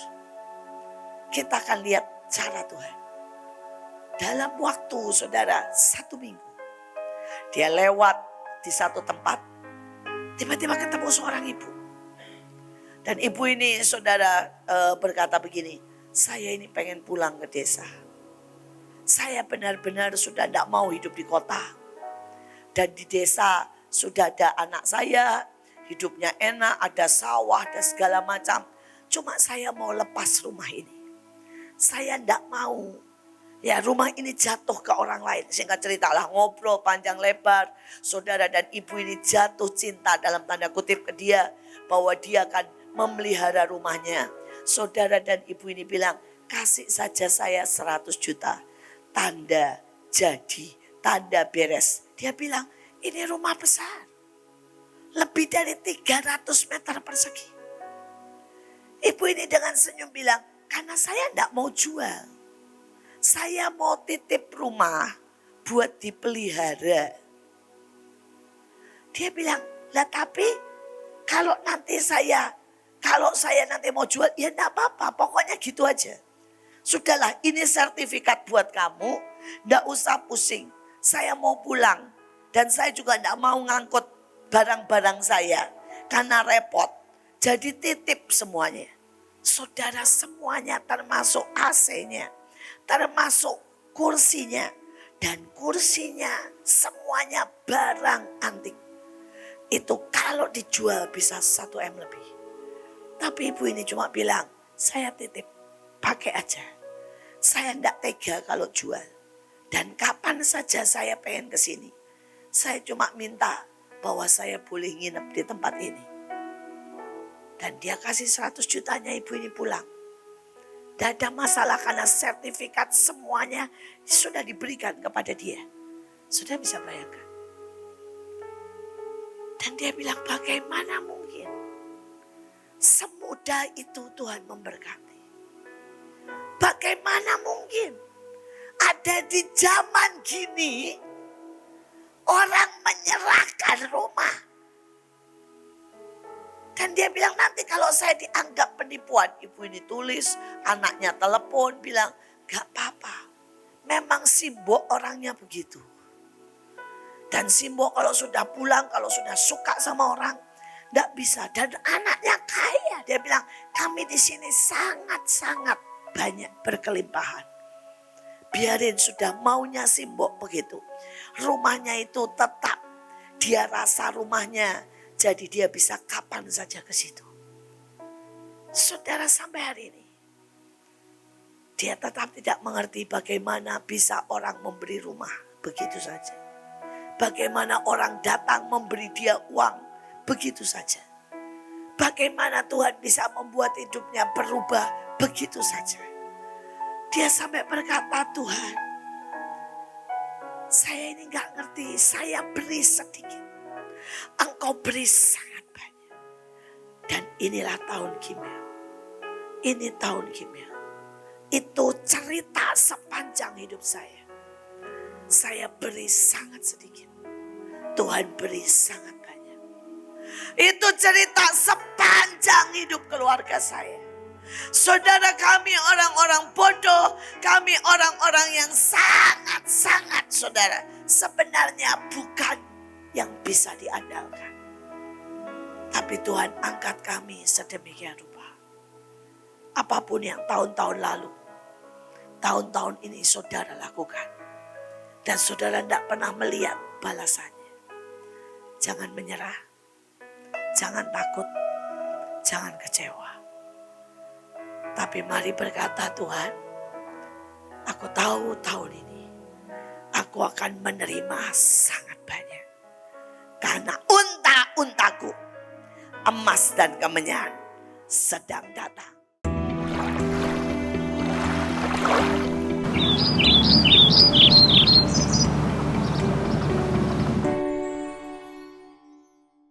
Kita akan lihat cara Tuhan. Dalam waktu saudara 1 minggu, dia lewat di satu tempat, tiba-tiba ketemu seorang ibu. Dan ibu ini saudara berkata begini, saya ini pengen pulang ke desa. Saya benar-benar sudah tidak mau hidup di kota. Dan di desa sudah ada anak saya, hidupnya enak, ada sawah, ada segala macam. Cuma saya mau lepas rumah ini. Saya tidak mau ya rumah ini jatuh ke orang lain. Singkat cerita lah, ngobrol panjang lebar. Saudara dan ibu ini jatuh cinta dalam tanda kutip ke dia. Bahwa dia akan memelihara rumahnya. Saudara dan ibu ini bilang, kasih saja saya 100 juta. Tanda jadi, tanda beres. Dia bilang, ini rumah besar. Lebih dari 300 meter persegi. Ibu ini dengan senyum bilang, karena saya tidak mau jual. Saya mau titip rumah buat dipelihara. Dia bilang, lah tapi kalau saya nanti mau jual, ya enggak apa-apa, pokoknya gitu aja. Sudahlah, ini sertifikat buat kamu, enggak usah pusing. Saya mau pulang dan saya juga enggak mau ngangkut barang-barang saya karena repot. Jadi titip semuanya. Saudara, semuanya termasuk AC-nya, termasuk kursinya. Dan kursinya semuanya barang antik. Itu kalau dijual bisa 1 M lebih. Tapi ibu ini cuma bilang, saya titip, pakai aja. Saya enggak tega kalau jual. Dan kapan saja saya pengen ke sini. Saya cuma minta bahwa saya boleh nginep di tempat ini. Dan dia kasih 100 jutanya ibu ini pulang. Tidak ada masalah karena sertifikat semuanya sudah diberikan kepada dia. Sudah bisa bayangkan. Dan dia bilang, bagaimana mungkin semudah itu Tuhan memberkati. Bagaimana mungkin ada di zaman gini orang menyerahkan rumah. Dan dia bilang, nanti kalau saya dianggap penipuan. Ibu ini tulis, anaknya telepon bilang, gak apa-apa. Memang Simbo orangnya begitu. Dan Simbo kalau sudah pulang, kalau sudah suka sama orang, gak bisa. Dan anaknya kaya. Dia bilang, kami di sini sangat-sangat banyak berkelimpahan. Biarin, sudah maunya Simbo begitu. Rumahnya itu tetap, dia rasa rumahnya, jadi dia bisa kapan saja ke situ. Saudara, sampai hari ini dia tetap tidak mengerti bagaimana bisa orang memberi rumah begitu saja. Bagaimana orang datang memberi dia uang begitu saja. Bagaimana Tuhan bisa membuat hidupnya berubah begitu saja. Dia sampai berkata, Tuhan, saya ini gak ngerti, saya beri sedikit. Engkau beri sangat banyak. Dan inilah tahun Gimeon. Ini tahun Gimeon. Itu cerita sepanjang hidup saya. Saya beri sangat sedikit. Tuhan beri sangat banyak. Itu cerita sepanjang hidup keluarga saya. Saudara, kami orang-orang bodoh. Kami orang-orang yang sangat-sangat, saudara, sebenarnya bukan yang bisa diandalkan. Tapi Tuhan angkat kami sedemikian rupa. Apapun yang tahun-tahun lalu, tahun-tahun ini saudara lakukan. Dan saudara tidak pernah melihat balasannya. Jangan menyerah. Jangan takut. Jangan kecewa. Tapi mari berkata, Tuhan, aku tahu tahun ini aku akan menerima sangat banyak. Karena unta-untaku, emas dan kemenyan sedang datang.